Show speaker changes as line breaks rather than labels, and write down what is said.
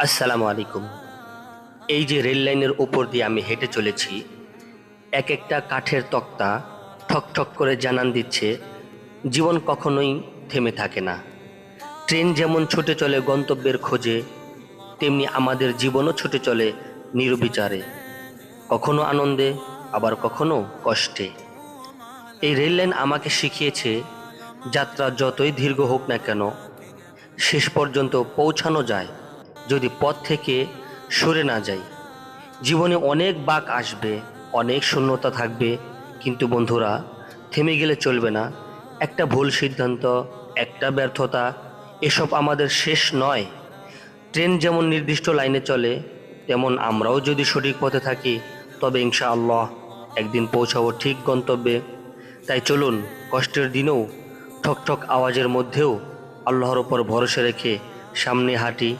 আসসালামু আলাইকুম। এই যে রেল লাইনের উপর দিয়ে আমি হেঁটে চলেছি, এক একটা কাঠের তক্তা ঠক ঠক করে জানান দিচ্ছে জীবন কখনোই থেমে থাকে না। ট্রেন যেমন ছুটে চলে গন্তব্যের খোঁজে, তেমনি আমাদের জীবনও ছুটে চলে নির্বিচারে, কখনো আনন্দে, আবার কখনো কষ্টে। এই রেল লাইন আমাকে শিখিয়েছে যাত্রা যতই দীর্ঘ হোক না কেন, শেষ পর্যন্ত পৌঁছানো যায় যদি পথ থেকে সরে না যাই। জীবনে অনেক বাঁক আসবে, অনেক শূন্যতা থাকবে, কিন্তু বন্ধুরা, থেমে গেলে চলবে না। একটা ভুল সিদ্ধান্ত, একটা ব্যর্থতা, এসব আমাদের শেষ নয়। ট্রেন যেমন নির্দিষ্ট লাইনে চলে, তেমন আমরাও যদি সঠিক পথে থাকি, তবে ইনশাআল্লাহ একদিন পৌঁছাবো ঠিক গন্তব্যে। তাই চলুন, কষ্টের দিনেও, ঠকঠক আওয়াজের মধ্যেও আল্লাহর ওপর ভরসা রেখে সামনে হাঁটি।